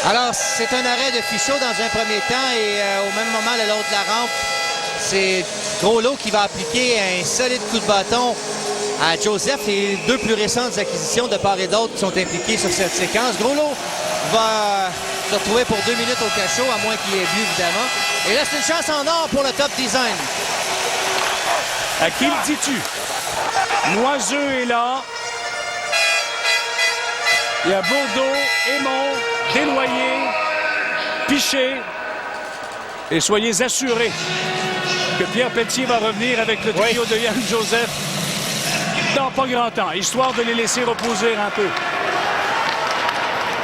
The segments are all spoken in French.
Alors, c'est un arrêt de Fichot dans un premier temps et au même moment, le long de la rampe, c'est Groslo qui va appliquer un solide coup de bâton à Joseph. Et deux plus récentes acquisitions de part et d'autre qui sont impliquées sur cette séquence. Groslo va se retrouver pour 2 minutes au cachot, à moins qu'il ait bu, évidemment. Et là, c'est une chance en or pour le top design. À qui le dis-tu? Noiseux est là. Il y a Bourdeau, Aymon, Desnoyers, Piché. Et soyez assurés que Pierre Pelletier va revenir avec le trio de Yann Joseph dans pas grand temps, histoire de les laisser reposer un peu.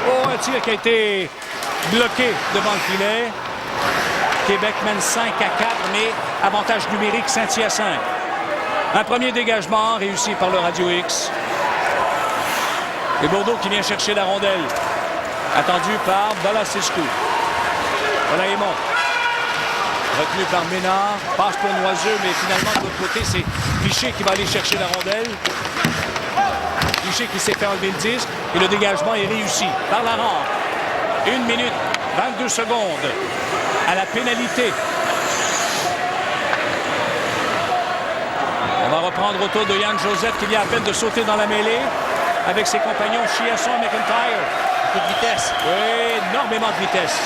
Oh, un tir qui a été bloqué devant le filet. Québec mène 5-4, mais avantage numérique Saint-Hyacinthe. Un premier dégagement réussi par le Radio X. Et Bourdeau qui vient chercher la rondelle. Attendu par Balasescu. Voilà Aymon. Retenu par Ménard. Passe pour Noiseux, mais finalement de l'autre côté, c'est Piché qui va aller chercher la rondelle. Piché qui s'est fait enlever le disque. Et le dégagement est réussi par la rampe. 1 minute 22 secondes à la pénalité. On va reprendre autour de Yann Joseph qui vient à peine de sauter dans la mêlée avec ses compagnons Chiasson et McIntyre. Coup de vitesse. Oui, énormément de vitesse.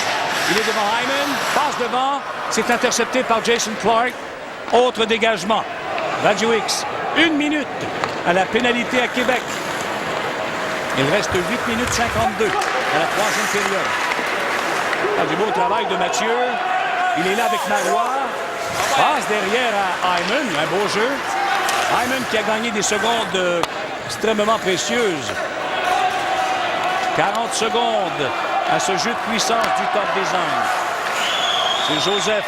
Il est devant Hyman, passe devant, c'est intercepté par Jason Clark. Autre dégagement. Radio X, 1 minute à la pénalité à Québec. Il reste 8 minutes 52 à la 3e période. Ah, du beau travail de Mathieu. Il est là avec Marois. Passe derrière à Hyman, un beau jeu. Hyman qui a gagné des secondes extrêmement précieuses. 40 secondes à ce jeu de puissance du top design. C'est Joseph.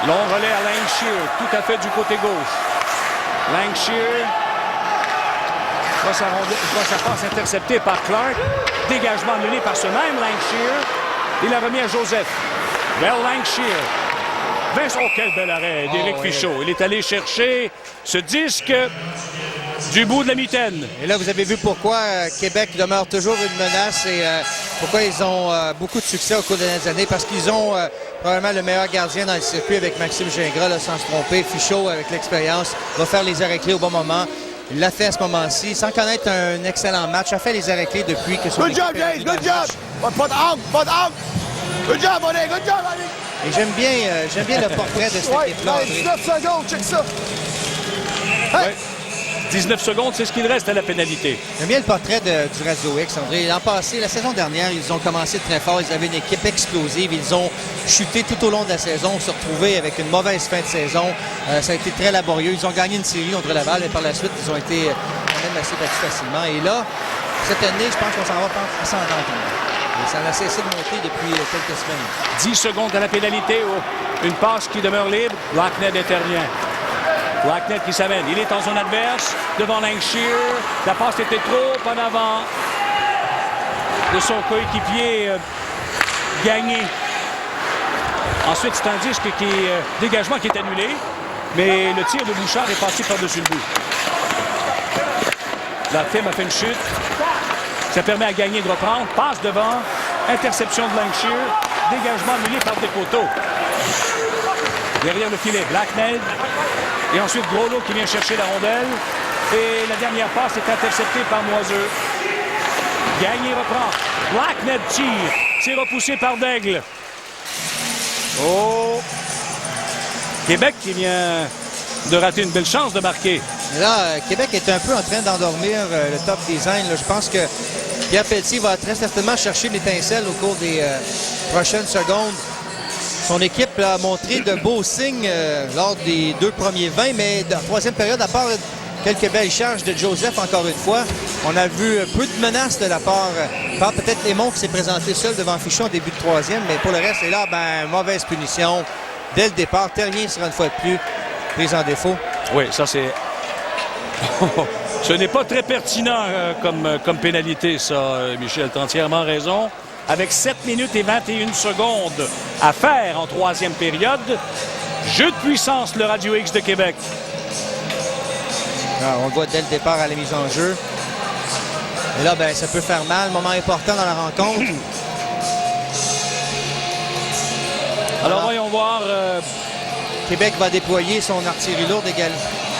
Long relais à Langshear, tout à fait du côté gauche. Langshear voit sa passe interceptée par Clark. Dégagement mené par ce même Langshear. Il a remis à Joseph. Vers Langshear. Vincent, oh, quel bel arrêt d'Éric Fichot. Il est allé chercher ce disque du bout de la mitaine. Et là, vous avez vu pourquoi Québec demeure toujours une menace et pourquoi ils ont beaucoup de succès au cours des dernières années. Parce qu'ils ont probablement le meilleur gardien dans le circuit avec Maxime Gingras, là, sans se tromper. Fichot, avec l'expérience, va faire les arrêts clés au bon moment. Il l'a fait à ce moment-ci, sans connaître un excellent match. A fait les arrêts clés depuis que son Good job, James! Good job! Pas de out! Good job, buddy! Good job, buddy! Et j'aime bien le portrait de cette équipe-là. 19 secondes, check ça! Hey. Ouais. 19 secondes, c'est ce qu'il reste à la pénalité. J'aime bien le portrait du Radio X, André. L'an passé, la saison dernière, ils ont commencé très fort. Ils avaient une équipe explosive. Ils ont chuté tout au long de la saison, se retrouvé avec une mauvaise fin de saison. Ça a été très laborieux. Ils ont gagné une série contre Laval et par la suite, ils ont été quand même assez battus facilement. Et là, cette année, je pense qu'on s'en va prendre ascendant. Ça n'a cessé de monter depuis quelques semaines. 10 secondes à la pénalité. Oh. Une passe qui demeure libre. Blackned intervient. Blackned qui s'amène. Il est en zone adverse devant Langshear. La passe était trop en avant de son coéquipier Gagné. Ensuite, c'est un disque qui est dégagement qui est annulé. Mais le tir de Bouchard est passé par-dessus le but. La Tim a fait une chute. Ça permet à Gagné de reprendre. Passe devant. Interception de Langshear. Dégagement annulé par Descoteaux. Derrière le filet, Blackned. Et ensuite, Groslo qui vient chercher la rondelle. Et la dernière passe est interceptée par Noiseux. Gagné reprend. Blackned tire. C'est repoussé par Daigle. Oh! Québec qui vient de rater une belle chance de marquer. Là, Québec est un peu en train d'endormir le top design. Là. Je pense que Pierre Pelletier va très certainement chercher l'étincelle au cours des prochaines secondes. Son équipe a montré de beaux signes lors des 2 premiers 20, mais dans la 3e période, à part quelques belles charges de Joseph, encore une fois, on a vu peu de menaces de la part peut-être Aymon qui s'est présenté seul devant Fichot en début de 3e, mais pour le reste, et là, mauvaise punition. Dès le départ, Terrien sera une fois de plus prise en défaut. Oui, ça c'est... Ce n'est pas très pertinent comme pénalité, ça, Michel. Tu as entièrement raison. Avec 7 minutes et 21 secondes à faire en 3e période. Jeu de puissance, le Radio X de Québec. Alors, on le voit dès le départ à la mise en jeu. Et là, ça peut faire mal. Moment important dans la rencontre. Alors voyons voir. Québec va déployer son artillerie lourde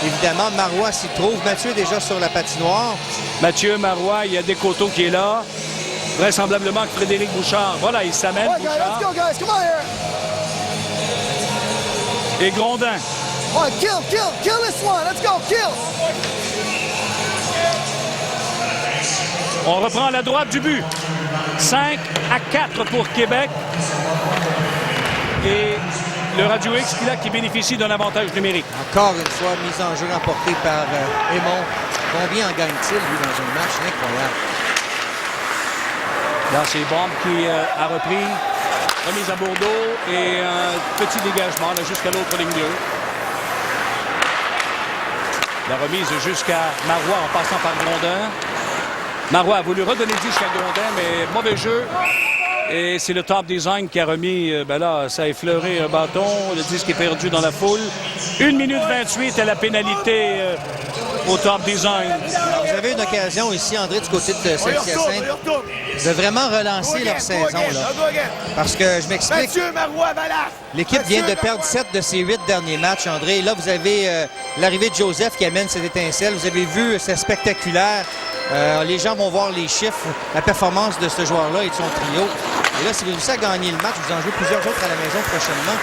évidemment. Marois s'y trouve. Mathieu est déjà sur la patinoire. Mathieu, Marois, il y a Descoteaux qui est là. Vraisemblablement que Frédéric Bouchard. Voilà, il s'amène. All right, guys, let's go, guys. Come on here. Et Grondin. All right, kill this one. Let's go, kill. On reprend à la droite du but. 5-4 pour Québec. Et le Radio X qui bénéficie d'un avantage numérique. Encore une fois, mise en jeu remportée par Aymon. Combien en gagne-t-il, lui, dans un match incroyable? Là, c'est Bombe qui a repris. Remise à Bourdeau et un petit dégagement là, jusqu'à l'autre ligne bleue. La remise jusqu'à Marois en passant par Grondin. Marois a voulu redonner le disque à Grondin, mais mauvais jeu. Et c'est le Top Design qui a remis, là, ça a effleuré un bâton. Le disque est perdu dans la foule. 1 minute 28 à la pénalité au Top Design. Alors, vous avez une occasion ici, André, du côté de Saint-Hyacinthe, de vraiment relancer leur saison. Là. Parce que, je m'explique, l'équipe vient de perdre 7 de ses 8 derniers matchs, André. Et là, vous avez l'arrivée de Joseph qui amène cette étincelle. Vous avez vu, c'est spectaculaire. Les gens vont voir les chiffres, la performance de ce joueur-là et de son trio. Et là, si vous réussissez à gagner le match, vous en jouez plusieurs autres à la maison prochainement.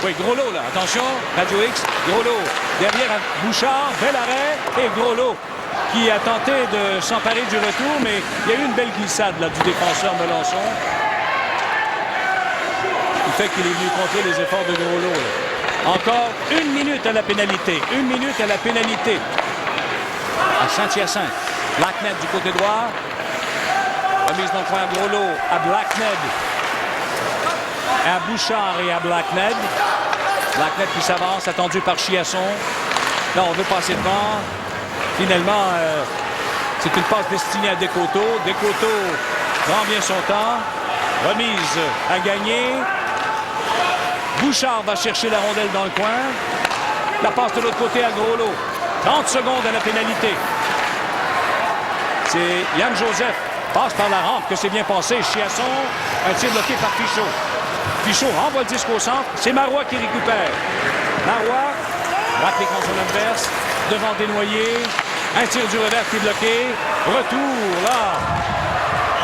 Oui, gros lot, là. Attention, Radio X, gros lot. Derrière Bouchard, bel arrêt et gros lot qui a tenté de s'emparer du retour, mais il y a eu une belle glissade là, du défenseur Melançon. Il fait qu'il est venu contrer les efforts de gros lot. Là. Encore 1 minute à la pénalité. 1 minute à la pénalité. À Saint-Hyacinthe. Blackned du côté droit. Remise dans le coin à Groslo, à Blackned. À Bouchard et à Blackned. Blackned qui s'avance, attendu par Chiasson. Là, on veut passer devant. Finalement, c'est une passe destinée à Descoteaux. Descoteaux prend bien son temps. Remise à gagner. Bouchard va chercher la rondelle dans le coin. La passe de l'autre côté à Groslo. 30 secondes à la pénalité. C'est Yann Joseph. Passe par la rampe que c'est bien passé. Chiasson, un tir bloqué par Fichot. Fichot renvoie le disque au centre. C'est Marois qui récupère. Marois rappelé contre son adverse. Devant Desnoyers. Un tir du revers qui est bloqué. Retour là.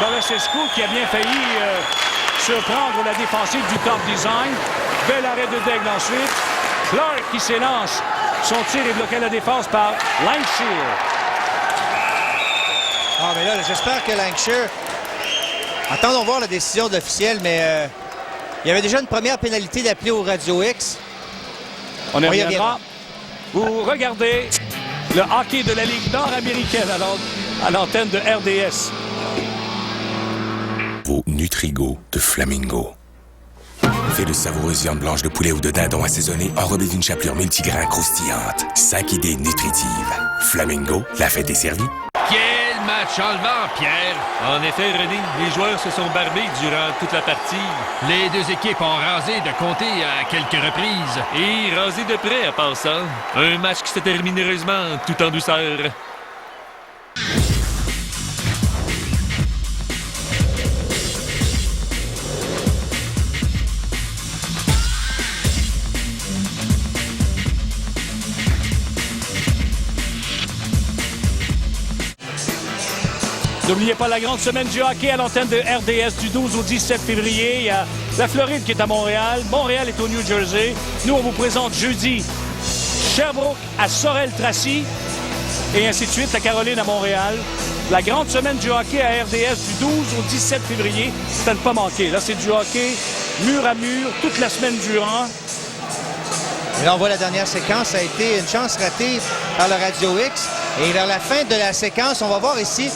Boresescu qui a bien failli surprendre la défensive du Top Design. Bel arrêt de Daigle ensuite. Clark qui s'élance. Son tir est bloqué à la défense par Lancashire. Ah, mais là, j'espère que Lancashire... Attendons voir la décision d'officiel, mais il y avait déjà une première pénalité d'appeler au Radio X. On y reviendra. Vous regardez le hockey de la Ligue nord-américaine à l'antenne de RDS. Vos Nutrigo de Flamingo. Fait de savoureuses viandes blanches de poulet ou de dindon assaisonnées enrobées d'une chapelure multigrain croustillante. 5 idées nutritives. Flamingo, la fête est servie. Quel match enlevant, Pierre! En effet, René, les joueurs se sont barbés durant toute la partie. Les deux équipes ont rasé de compter à quelques reprises. Et rasé de près à part ça. Un match qui se termine heureusement, tout en douceur. N'oubliez pas la grande semaine du hockey à l'antenne de RDS du 12 au 17 février. Il y a la Floride qui est à Montréal. Montréal est au New Jersey. Nous, on vous présente jeudi Sherbrooke à Sorel-Tracy et ainsi de suite. La Caroline à Montréal. La grande semaine du hockey à RDS du 12 au 17 février. C'est à ne pas manquer. Là, c'est du hockey mur à mur toute la semaine durant. Et là, on voit la dernière séquence. Ça a été une chance ratée par le Radio X. Et vers la fin de la séquence, on va voir ici...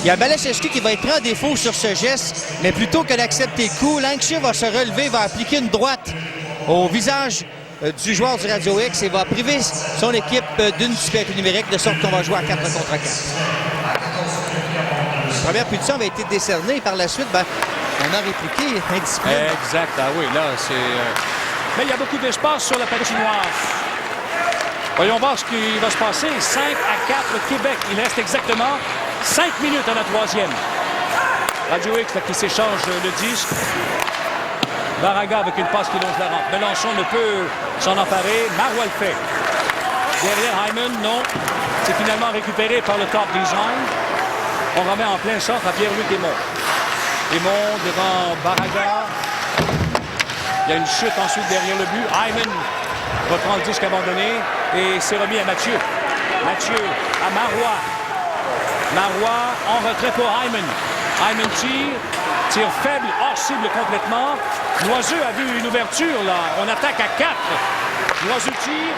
Il y a Balachevski qui va être pris en défaut sur ce geste, mais plutôt que d'accepter le coup, Lancashire va se relever, va appliquer une droite au visage du joueur du Radio X et va priver son équipe d'une supériorité numérique de sorte qu'on va jouer à 4 contre 4. La première punition avait été décernée et par la suite, on a répliqué indiscipline. Exact. Ah oui, là, c'est... Mais il y a beaucoup d'espace sur la patinoire. Voyons voir ce qui va se passer. 5-4 Québec. Il reste exactement 5 minutes à la troisième. Radio X là, qui s'échange le disque. Baraga avec une passe qui longe la rampe. Melançon ne peut s'en emparer. Marois le fait. Derrière Hyman, non. C'est finalement récupéré par le top design. On remet en plein centre à Pierre-Luc Desmonts. Desmonts devant Baraga. Il y a une chute ensuite derrière le but. Hyman reprend le disque abandonné et c'est remis à Mathieu. Mathieu à Marois. Marois en retrait pour Hyman. Hyman tire faible, hors cible complètement. Loiseux a vu une ouverture là. On attaque à 4. Loiseux tire.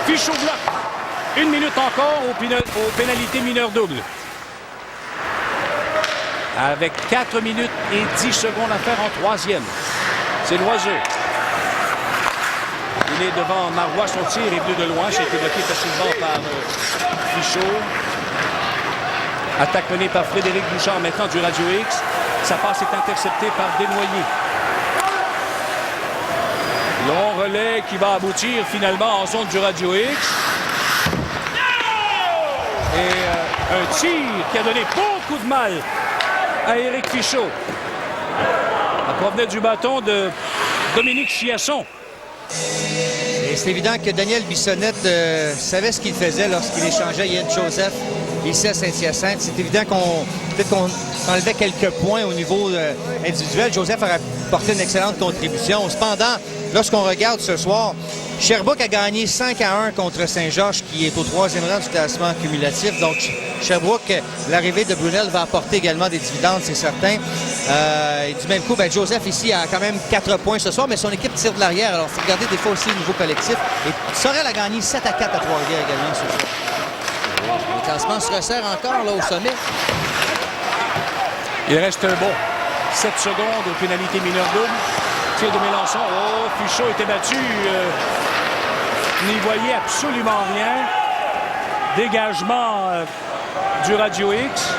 Fichot bloc. 1 minute encore aux pénalités mineures doubles. Avec 4 minutes et 10 secondes à faire en troisième. C'est Loiseux. Il est devant Marois. Son tir est venu de loin. Ça a été bloqué facilement par Fichot. Attaque menée par Frédéric Bouchard maintenant du Radio X. Sa passe est interceptée par Desnoyers. Long relais qui va aboutir finalement en zone du Radio X. Et un tir qui a donné beaucoup de mal à Éric Fichot. Ça provenait du bâton de Dominique Chiasson. Et c'est évident que Daniel Bissonnette savait ce qu'il faisait lorsqu'il échangeait Yann Joseph ici à Saint-Hyacinthe. C'est évident qu'on enlevait quelques points au niveau individuel. Joseph aurait apporté une excellente contribution. Cependant, lorsqu'on regarde ce soir, Sherbrooke a gagné 5-1 contre Saint-Georges, qui est au 3e rang du classement cumulatif. Donc, Sherbrooke, l'arrivée de Brunel va apporter également des dividendes, c'est certain. Et du même coup, Joseph ici a quand même 4 points ce soir, mais son équipe tire de l'arrière. Alors, il faut regarder des fois aussi le niveau collectif. Et Sorel a gagné 7-4 à Trois-Rivières également ce soir. Le classement se resserre encore là, au sommet. Il reste un bon 7 secondes aux pénalités mineures doubles. Tir de Melançon. Oh, Fichot était battu. N'y voyait absolument rien. Dégagement du Radio X.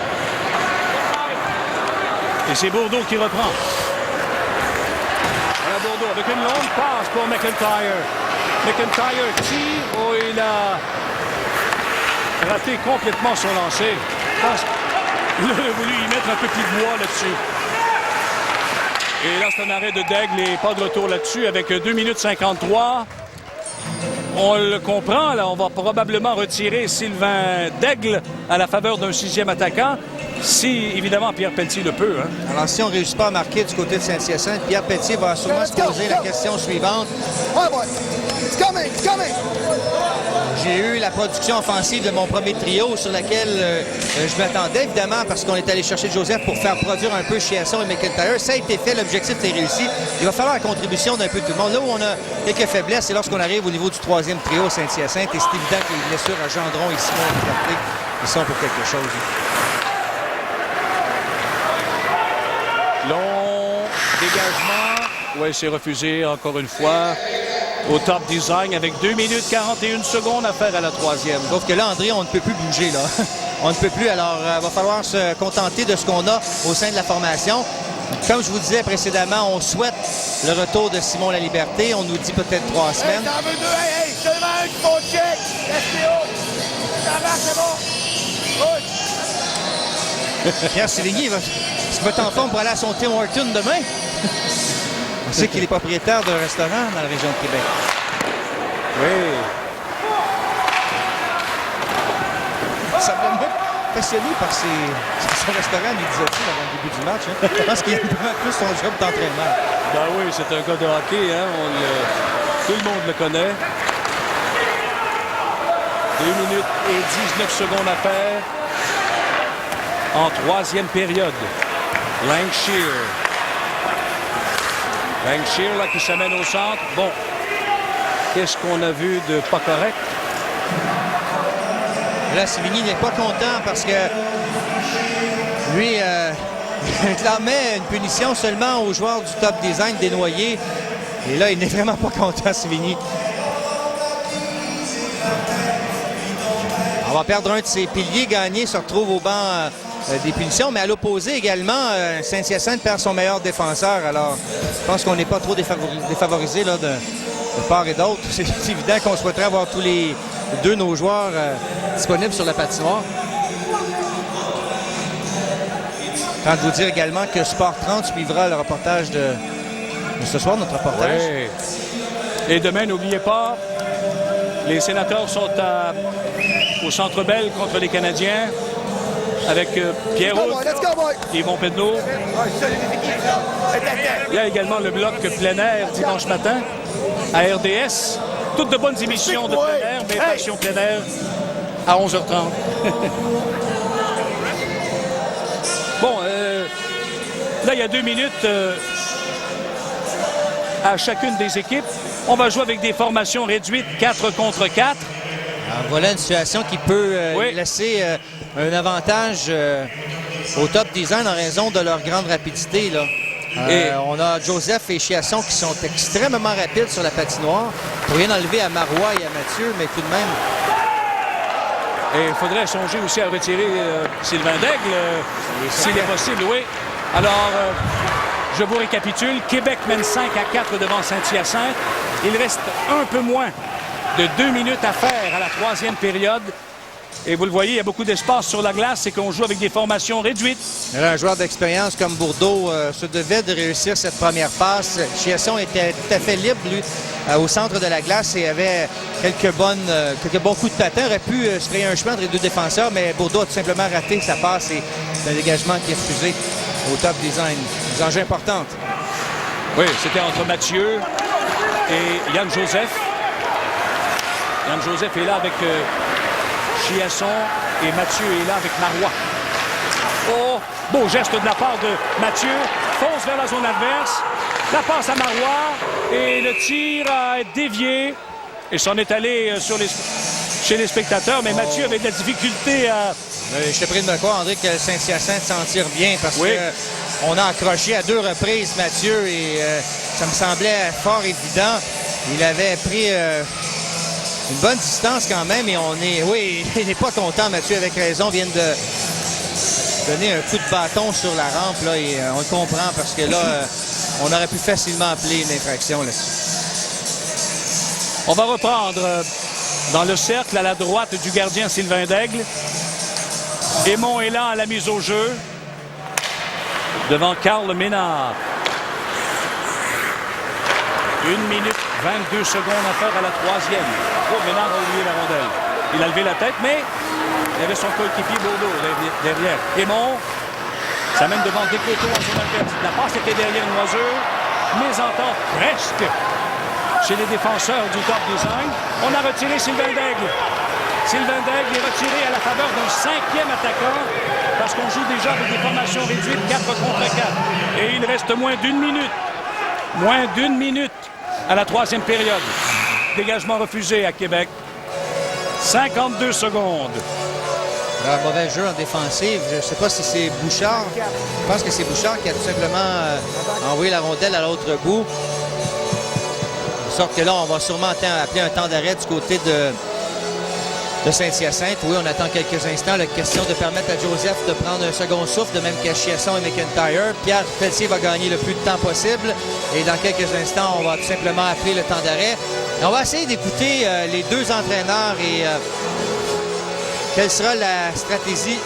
Et c'est Bourdeau qui reprend. Voilà Bourdeau avec une longue passe pour McIntyre. McIntyre tire. Oh, il a raté complètement son lancer. Je pense qu'il aurait voulu y mettre un peu plus de bois là-dessus. Et là, c'est un arrêt de Daigle et pas de retour là-dessus avec 2 minutes 53. On le comprend, là, on va probablement retirer Sylvain Daigle à la faveur d'un 6e attaquant, si, évidemment, Pierre Pelletier le peut. Hein. Alors, si on ne réussit pas à marquer du côté de Saint-Hyacinthe, Pierre Pelletier va sûrement se poser la question suivante. J'ai eu la production offensive de mon premier trio sur laquelle je m'attendais, évidemment, parce qu'on est allé chercher Joseph pour faire produire un peu Chiasson et McIntyre. Ça a été fait, l'objectif est réussi. Il va falloir la contribution d'un peu de tout le monde. Là où on a quelques faiblesses, c'est lorsqu'on arrive au niveau du 3e trio Saint-Hyacinthe. Et c'est évident que les blessures à Gendron et Simon Liberté, ils sont pour quelque chose. Long dégagement. Oui, c'est refusé encore une fois. Au top design avec 2 minutes 41 secondes à faire à la 3e. Sauf que là, André, on ne peut plus bouger, là. On ne peut plus, alors il va falloir se contenter de ce qu'on a au sein de la formation. Comme je vous disais précédemment, on souhaite le retour de Simon Laliberté. On nous dit peut-être 3 semaines. Hey, t'en veux 2, hey, seulement un qui faut check. SPO. Ça marche, c'est bon. Pierre Sévigny, est-ce qu'il va être en forme pour aller à son Tim Horton demain? On sait qu'il est propriétaire d'un restaurant dans la région de Québec. Oui. Ça m'a même passionné par son restaurant, il disait-il avant le début du match. Hein. Je pense qu'il aime plus son job d'entraînement. Ben oui, c'est un gars de hockey. Hein? Tout le monde le connaît. 2 minutes et 19 secondes à faire en 3e période. Lancashire. Lancashire là, qui s'amène au centre. Bon, qu'est-ce qu'on a vu de pas correct? Là, Sévigny n'est pas content parce que lui, il réclamait une punition seulement aux joueurs du top design Desnoyers. Et là, il n'est vraiment pas content, Sévigny. On va perdre un de ses piliers. Gagné se retrouve au banc des punitions. Mais à l'opposé également, Saint-Hyacinthe perd son meilleur défenseur. Alors, je pense qu'on n'est pas trop défavorisé là, de part et d'autre. C'est évident qu'on souhaiterait avoir tous les deux nos joueurs disponibles sur la patinoire. Quand de vous dire également que Sport 30 suivra le reportage de ce soir, notre reportage. Ouais. Et demain, n'oubliez pas, les Sénateurs sont au Centre Bell contre les Canadiens avec Pierre Hoult, Yvon Penneau. Il y a également le bloc plein air dimanche matin à RDS. Toutes de bonnes émissions de plein air, mais Passion plein air à 11h30. Bon, là, il y a 2 minutes à chacune des équipes. On va jouer avec des formations réduites 4 contre 4. Alors, voilà une situation qui peut laisser un avantage au top design en raison de leur grande rapidité, là. On a Joseph et Chiasson qui sont extrêmement rapides sur la patinoire. Pour rien enlever à Marois et à Mathieu, mais tout de même. Et il faudrait songer aussi à retirer Sylvain Daigle, s'il est possible, oui. Alors, je vous récapitule. Québec mène 5-4 devant Saint-Hyacinthe. Il reste un peu moins de 2 minutes à faire à la 3e période. Et vous le voyez, il y a beaucoup d'espace sur la glace et qu'on joue avec des formations réduites. Un joueur d'expérience comme Bourdeau se devait de réussir cette première passe. Chiasson était tout à fait libre, lui, au centre de la glace et avait quelques bons coups de patin. Aurait pu se frayer un chemin entre les 2 défenseurs, mais Bourdeau a tout simplement raté sa passe et le dégagement qui est refusé au top design. Des enjeux importants. Oui, c'était entre Mathieu et Yann Joseph. Yann Joseph est là avec Chiasson et Mathieu est là avec Marois. Oh, beau geste de la part de Mathieu. Fonce vers la zone adverse. La passe à Marois et le tir a été dévié. Et s'en est allé chez les spectateurs, mais Mathieu avait de la difficulté à... Je t'ai pris de me croire, André, que Saint-Hyacinthe s'en tire bien parce qu'on a accroché à 2 reprises Mathieu et ça me semblait fort évident. Il avait pris une bonne distance quand même et il n'est pas content, Mathieu, avec raison, vient de donner un coup de bâton sur la rampe là, et on le comprend parce que là, on aurait pu facilement appeler une infraction là-dessus. On va reprendre dans le cercle à la droite du gardien Sylvain Daigle. Aymon est là à la mise au jeu devant Carl Ménard. 1 minute 22 secondes à faire à la 3e. Oh, Ménard a oublié la rondelle. Il a levé la tête, mais il y avait son coéquipier Bourdeau derrière. Aymon s'amène devant Descoteaux en zone adverse. La passe était derrière Noiseux. Mésentente presque chez les défenseurs du top design. On a retiré Sylvain Daigle. Sylvain Daigle est retiré à la faveur d'un 5e attaquant parce qu'on joue déjà avec des formations réduites 4 contre 4. Et il reste moins d'1 minute. Moins d'1 minute à la 3e période. Dégagement refusé à Québec. 52 secondes. Un mauvais jeu en défensive. Je ne sais pas si c'est Bouchard. Je pense que c'est Bouchard qui a tout simplement envoyé la rondelle à l'autre bout. De sorte que là, on va sûrement appeler un temps d'arrêt du côté de Saint-Hyacinthe. Oui, on attend quelques instants. La question de permettre à Joseph de prendre un second souffle, de même qu'à Chiasson et McIntyre. Pierre Pelletier va gagner le plus de temps possible. Et dans quelques instants, on va tout simplement appeler le temps d'arrêt. On va essayer d'écouter les 2 entraîneurs et quelle sera la stratégie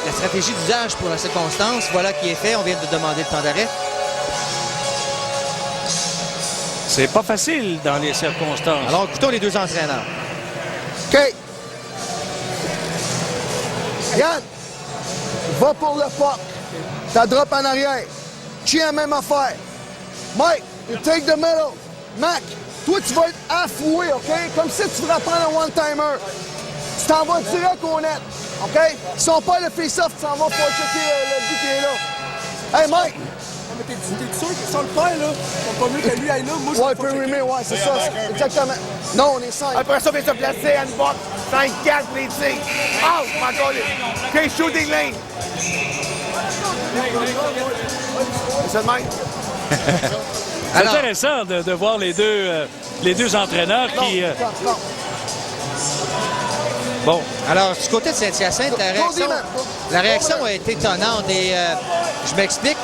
d'usage pour la circonstance. Voilà qui est fait. On vient de demander le temps d'arrêt. C'est pas facile dans les circonstances. Alors, écoutons les 2 entraîneurs. OK. Yann, va pour le puck. Ça drop en arrière. Chien, même affaire. Mike, you take the middle. Mac, toi, tu vas être affoué, OK? Comme si tu voudrais prendre un one-timer. Tu t'en vas direct au net, OK? Ils sont pas le face-off, tu t'en vas pour checker le but qui est là. Hey, Mike! Mais t'es sûr qu'ils sont le père, là? C'est pas mieux que lui aille là. Moi, je Ouais, peut rimer, ouais, c'est ça. Exactement. Non, on est 5. Après ça, on vient se placer à une box. 5-4, les tirs. Out, my God. OK, shooting lane. C'est ça de même? C'est intéressant de voir les deux entraîneurs qui... Bon, alors, du côté de Saint-Hyacinthe, la réaction a été étonnante et je m'explique.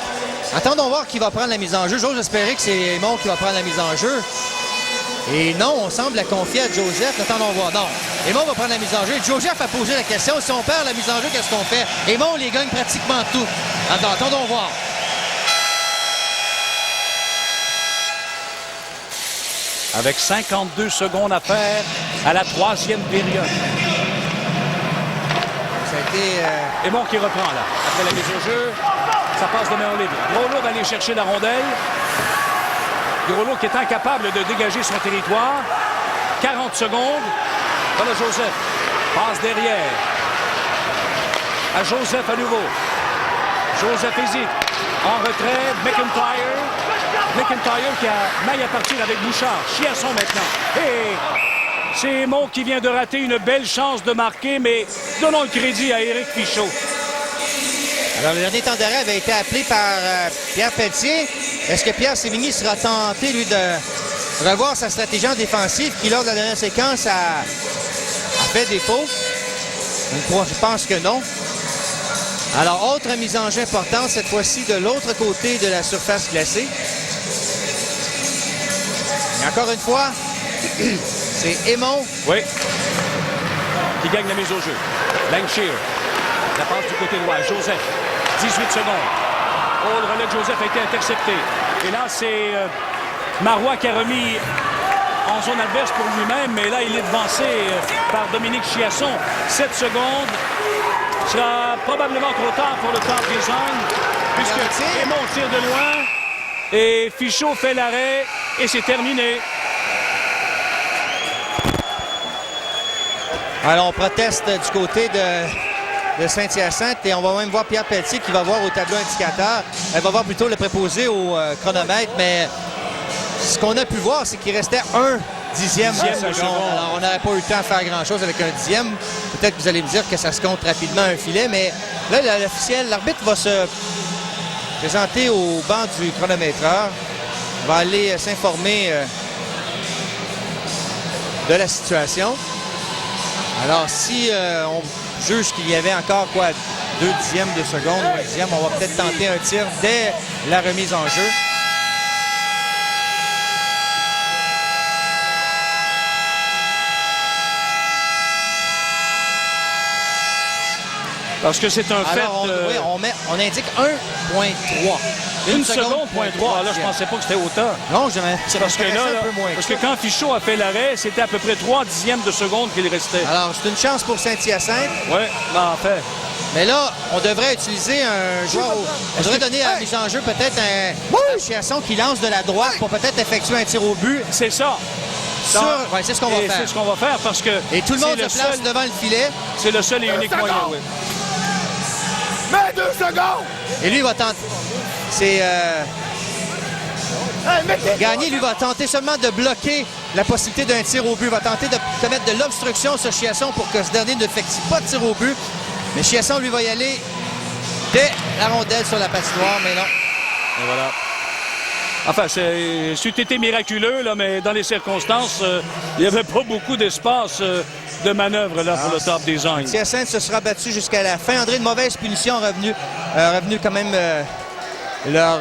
Attendons voir qui va prendre la mise en jeu. J'ose espérer que c'est Aymon qui va prendre la mise en jeu. Et non, on semble la confier à Joseph. Attendons voir. Non, Aymon va prendre la mise en jeu. Joseph a posé la question. Si on perd la mise en jeu, qu'est-ce qu'on fait? Aymon les gagne pratiquement tout. Attendons voir. avec 52 secondes à faire à la 3e période. Ça a été... Aymon qui reprend là, après la mise au jeu. Ça passe de main en libre. Groslo va aller chercher la rondelle. Groslo qui est incapable de dégager son territoire. 40 secondes. Voilà Joseph. Passe derrière. À Joseph à nouveau. Joseph hésite. En retrait, McIntyre. McIntyre qui a maille à partir avec Bouchard. Chiasson maintenant. Et c'est Aymon qui vient de rater une belle chance de marquer, mais donnons le crédit à Éric Fichaud. Alors, le dernier temps d'arrêt avait été appelé par Pierre Pelletier. Est-ce que Pierre Sévigny sera tenté, lui, de revoir sa stratégie en défensive qui, lors de la dernière séquence, a fait défaut? Je pense que non. Alors, autre mise en jeu importante, cette fois-ci de l'autre côté de la surface glacée. Et encore une fois, c'est Aymon. Oui. Qui gagne la mise au jeu. Langshear. La passe du côté droit. Joseph. 18 secondes. Oh, le relais de Joseph a été intercepté. Et là, c'est Marois qui a remis en zone adverse pour lui-même. Mais là, il est devancé par Dominique Chiasson. 7 secondes. Ce sera probablement trop tard pour le Top Design. Puisque Aymon tire de loin. Et Fichaud fait l'arrêt. Et c'est terminé. Alors, on proteste du côté de Saint-Hyacinthe et on va même voir Pierre Pelletier qui va voir au tableau indicateur. Elle va voir plutôt le préposé au chronomètre, mais ce qu'on a pu voir, c'est qu'il restait un dixième de seconde. Alors, on n'aurait pas eu le temps de faire grand-chose avec un dixième. Peut-être que vous allez me dire que ça se compte rapidement un filet, mais là, l'officiel, l'arbitre va se présenter au banc du chronométreur. On va aller s'informer de la situation. Alors, si on juge qu'il y avait encore, 2 dixièmes de seconde ou 1 dixième, on va peut-être tenter un tir dès la remise en jeu. Parce que c'est un fait... Oui, on indique 1.3. Une seconde, point 3. Là, je pensais pas que c'était autant. Non, parce que là, un peu moins. Parce que quand Fichaud a fait l'arrêt, c'était à peu près 3 dixièmes de seconde qu'il restait. Alors, c'est une chance pour Saint-Hyacinthe. Oui, en fait. Mais là, on devrait utiliser un joueur... On devrait donner à la mise en jeu peut-être un Chiasson qui lance de la droite pour peut-être effectuer un tir au but. C'est ça. Ouais, c'est ce qu'on va faire. C'est ce qu'on va faire parce que... Et tout le monde se place devant le filet. C'est le seul et unique moyen, oui. Mais 2 secondes! Et lui, il va tenter... C'est... Gagné, lui, va tenter seulement de bloquer la possibilité d'un tir au but. Il va tenter de mettre de l'obstruction sur Chiasson pour que ce dernier n'effectue pas de tir au but. Mais Chiasson, lui, va y aller dès la rondelle sur la patinoire, mais non. Et voilà. Enfin, c'eût été miraculeux, là, mais dans les circonstances, il n'y avait pas beaucoup d'espace de manœuvre là, pour le Top Design. Saint-Hyacinthe se sera battu jusqu'à la fin. André, une mauvaise punition revenu quand même leur...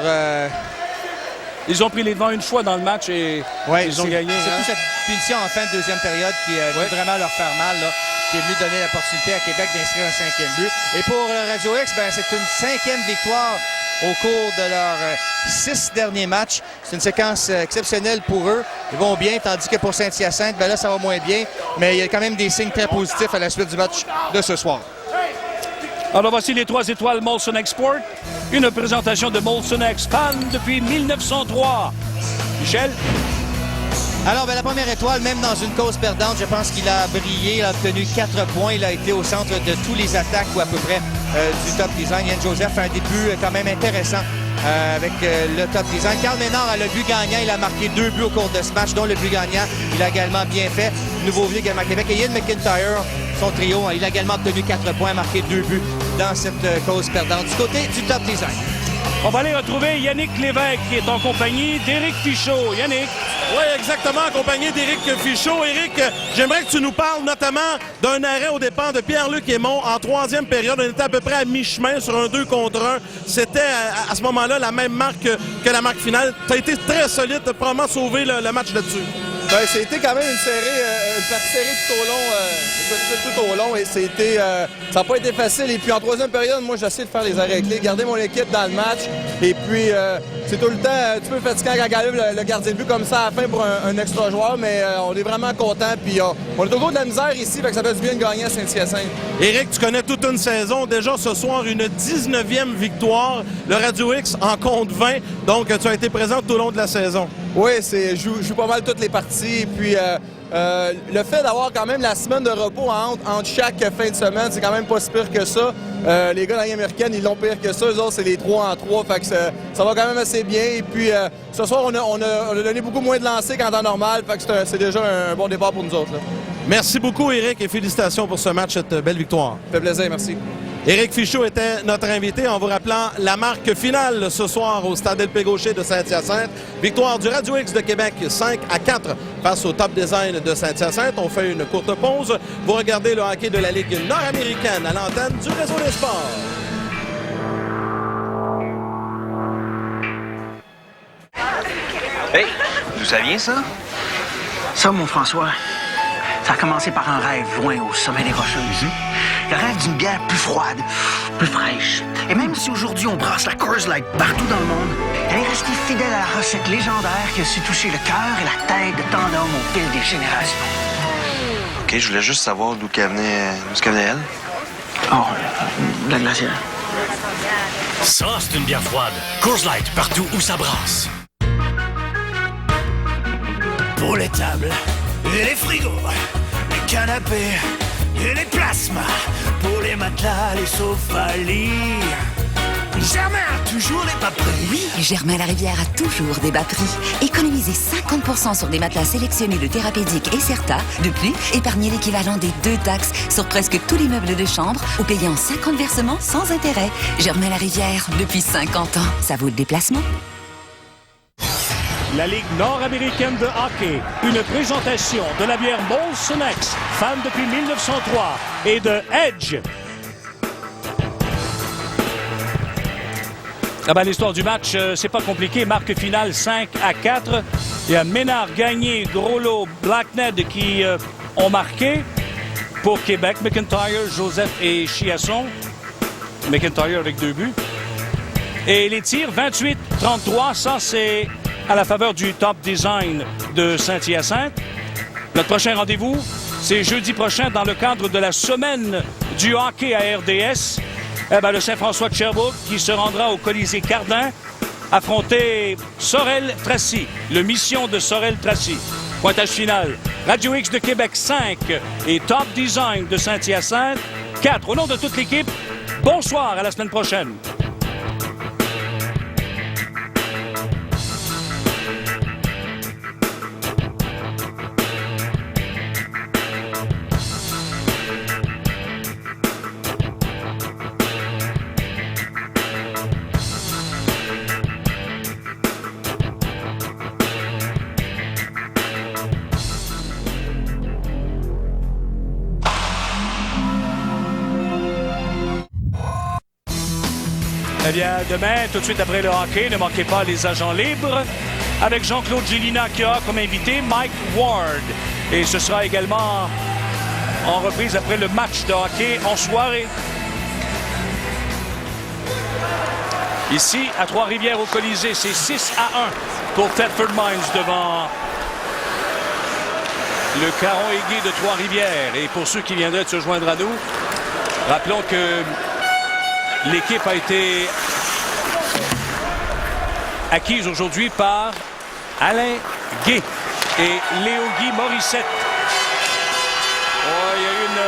Ils ont pris les devants une fois dans le match et ils ont gagné. C'est toute cette punition en fin de deuxième période qui veut vraiment leur faire mal, là, qui est venu donner l'opportunité à Québec d'inscrire un 5e but. Et pour Radio X, c'est une 5e victoire au cours de leurs 6 derniers matchs. C'est une séquence exceptionnelle pour eux. Ils vont bien, tandis que pour Saint-Hyacinthe, là, ça va moins bien. Mais il y a quand même des signes très positifs à la suite du match de ce soir. Alors voici les 3 étoiles Molson Export. Une présentation de Molson Expand depuis 1903. Michel? Alors, la première étoile, même dans une cause perdante, je pense qu'il a brillé. Il a obtenu 4 points. Il a été au centre de tous les attaques ou à peu près du Top Design. Yann Joseph a un début quand même intéressant avec le Top Design. Carl Ménard a le but gagnant. Il a marqué 2 buts au cours de ce match, dont le but gagnant. Il a également bien fait. Nouveau venu également à Québec. Et Ian McIntyre, son trio, il a également obtenu 4 points, marqué 2 buts dans cette cause perdante. Du côté du Top Design. On va aller retrouver Yannick Lévesque qui est en compagnie d'Éric Fichaud. Yannick. Oui, exactement, en compagnie d'Éric Fichaud. Éric, j'aimerais que tu nous parles notamment d'un arrêt au départ de Pierre-Luc Aymon en 3e période. On était à peu près à mi-chemin sur un 2 contre 1. C'était à ce moment-là la même marque que la marque finale. Tu as été très solide, tu as probablement sauvé le match là-dessus. Ben, c'était quand même une série une partie serrée tout au long. Tout au long et c'était, ça n'a pas été facile. Et puis en troisième période, moi j'essaie de faire les arrêts clés, garder mon équipe dans le match. Et puis c'est tout le temps un petit peu fatigant quand arrive le gardien de but comme ça à la fin pour un extra joueur, mais on est vraiment content. Puis on est au gros de la misère ici, fait que ça fait du bien de gagner à Saint-Hyacinthe. Éric, tu connais toute une saison. Déjà ce soir, une 19e victoire. Le Radio X en compte 20. Donc tu as été présent tout au long de la saison. Oui, je joue pas mal toutes les parties. Puis le fait d'avoir quand même la semaine de repos entre chaque fin de semaine, c'est quand même pas si pire que ça. Les gars dans la Ligue américaine, ils l'ont pire que ça. Eux autres, c'est les 3 en 3. Fait que ça va quand même assez bien. Et puis ce soir, on a donné beaucoup moins de lancers qu'en temps normal. Fait que c'est déjà un bon départ pour nous autres. Là. Merci beaucoup, Éric, et félicitations pour ce match, cette belle victoire. Ça fait plaisir, merci. Éric Fichaud était notre invité en vous rappelant la marque finale ce soir au Stade L.P. de Saint-Hyacinthe. Victoire du Radio X de Québec 5-4 face au Top Design de Saint-Hyacinthe. On fait une courte pause. Vous regardez le hockey de la Ligue nord-américaine à l'antenne du Réseau des Sports. Hey, d'où ça vient, ça? Ça, mon François, ça a commencé par un rêve loin au sommet des Rocheuses. Le rêve d'une bière plus froide, plus fraîche. Et même si aujourd'hui on brasse la Coors Light partout dans le monde, elle est restée fidèle à la recette légendaire qui a su toucher le cœur et la tête de tant d'hommes au fil des générations. OK, je voulais juste savoir d'où venait elle. Oh, la glacière. Ça, c'est une bière froide. Coors Light, partout où ça brasse. Pour les tables et les frigos, les canapés et les plasmas, pour les matelas, les sofas, lits. Germain a toujours les bas prix. Oui, Germain Larivière a toujours des bas prix. Économisez 50% sur des matelas sélectionnés de Therapédique et Certa. De plus, épargnez l'équivalent des 2 taxes sur presque tous les meubles de chambre ou payez en 50 versements sans intérêt. Germain Larivière, depuis 50 ans. Ça vaut le déplacement? La Ligue nord-américaine de hockey, une présentation de la bière Molson X, fan depuis 1903, et de Edge. L'histoire du match, c'est pas compliqué. Marque finale 5-4. Il y a Ménard, Gagné, Groslo, Blackned qui ont marqué pour Québec. McIntyre, Joseph et Chiasson. McIntyre avec 2 buts. Et les tirs, 28-33. Ça, c'est à la faveur du Top Design de Saint-Hyacinthe. Notre prochain rendez-vous, c'est jeudi prochain dans le cadre de la semaine du hockey à RDS. Le Saint-François de Sherbrooke qui se rendra au Colisée Cardin affronter Sorel-Tracy, le Mission de Sorel-Tracy. Pointage final, Radio X de Québec 5 et Top Design de Saint-Hyacinthe 4. Au nom de toute l'équipe, bonsoir, à la semaine prochaine. Eh bien, demain, tout de suite après le hockey, ne manquez pas les agents libres avec Jean-Claude Gélina qui aura comme invité Mike Ward. Et ce sera également en reprise après le match de hockey en soirée. Ici, à Trois-Rivières au Colisée, c'est 6-1 pour Thetford Mines devant le Caron Aiguë de Trois-Rivières. Et pour ceux qui viendraient de se joindre à nous, rappelons que l'équipe a été acquise aujourd'hui par Alain Gué et Léo Guy Morissette. Oh, il y a eu une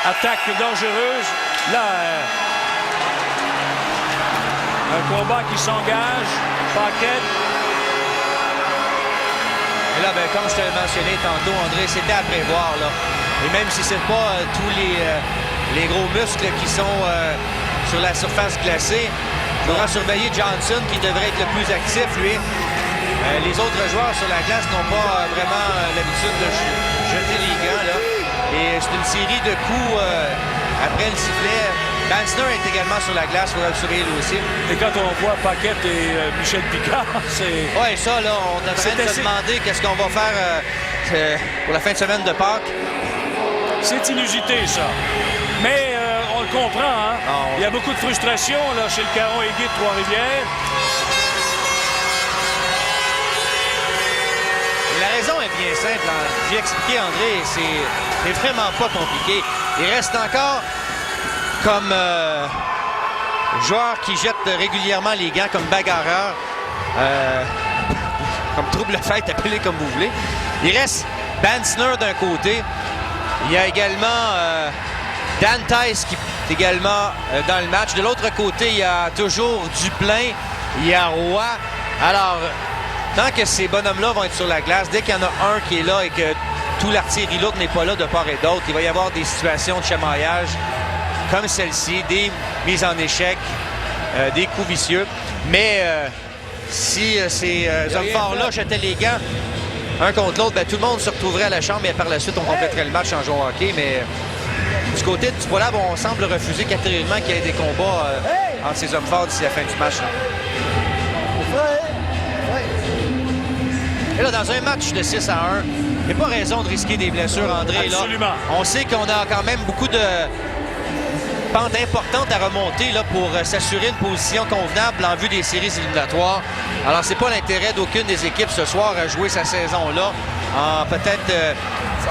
attaque dangereuse. Là, un combat qui s'engage. Paquette. Et là, comme je te l'ai mentionné tantôt, André, c'était à prévoir. Là. Et même si c'est pas tous les gros muscles qui sont sur la surface glacée. Il faudra surveiller Johnson qui devrait être le plus actif, lui. Les autres joueurs sur la glace n'ont pas vraiment l'habitude de jeter les gants. Là. Et c'est une série de coups après le sifflet Bansner est également sur la glace, il faudra le surveiller lui aussi. Et quand on voit Paquette et Michel Picard, c'est... Oui, ça, là, on est en train de se demander qu'est-ce qu'on va faire pour la fin de semaine de Pâques. C'est inusité, ça. Mais on le comprend, hein? Il y a beaucoup de frustration là, chez le Caron Aiguë de Trois-Rivières. Et la raison est bien simple. J'ai expliqué, André, c'est vraiment pas compliqué. Il reste encore comme joueur qui jette régulièrement les gants, comme bagarreur, comme trouble-fête, appelez comme vous voulez. Il reste Bansner d'un côté. Il y a également Dan Tice qui est également dans le match. De l'autre côté, il y a toujours Duplain, il y a Roy. Alors, tant que ces bonhommes-là vont être sur la glace, dès qu'il y en a un qui est là et que tout l'artillerie lourde n'est pas là de part et d'autre, il va y avoir des situations de chamaillage comme celle-ci, des mises en échec, des coups vicieux. Mais si ces hommes forts-là jetaient les gants un contre l'autre, tout le monde se retrouverait à la chambre et par la suite, on compléterait le match en jouant au hockey. Mais du côté du ProLab, on semble refuser catégoriquement qu'il y ait des combats entre ces hommes forts d'ici la fin du match. Et là, dans un match de 6-1, il n'y a pas raison de risquer des blessures, André. Absolument. Là, on sait qu'on a quand même beaucoup de pentes importantes à remonter là, pour s'assurer une position convenable en vue des séries éliminatoires. Alors, c'est pas l'intérêt d'aucune des équipes ce soir à jouer sa saison-là. Peut-être...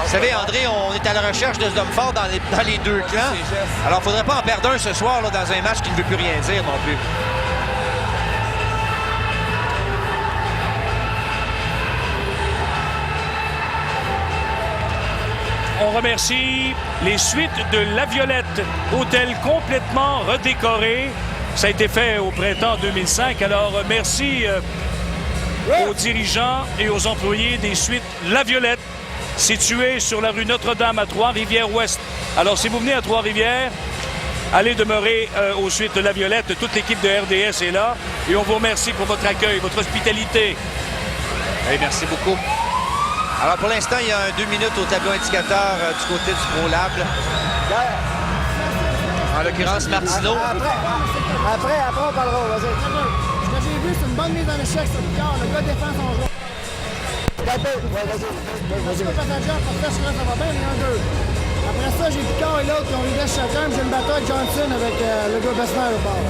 vous savez, André, on est à la recherche de ce homme fort dans les deux clans. Alors, il ne faudrait pas en perdre un ce soir là, dans un match qui ne veut plus rien dire non plus. On remercie les suites de La Violette, hôtel complètement redécoré. Ça a été fait au printemps 2005. Alors, merci aux dirigeants et aux employés des suites La Violette, situées sur la rue Notre-Dame à Trois-Rivières-Ouest. Alors, si vous venez à Trois-Rivières, allez demeurer aux suites de La Violette. Toute l'équipe de RDS est là. Et on vous remercie pour votre accueil, votre hospitalité. Hey, merci beaucoup. Alors, pour l'instant, il y a 2 minutes au tableau indicateur du côté du ProLab. En l'occurrence, Martineau. Après, on parlera. Vas-y. Ce que j'ai vu, c'est une bonne mise en échec sur Picard. Le gars défend son joueur. Vas-y. Le passager, pour faire ça va bien, il y en a 2. Après ça, j'ai Picard et l'autre qui ont une chacun. J'ai une bataille avec Johnson avec le gars Bessner au bord.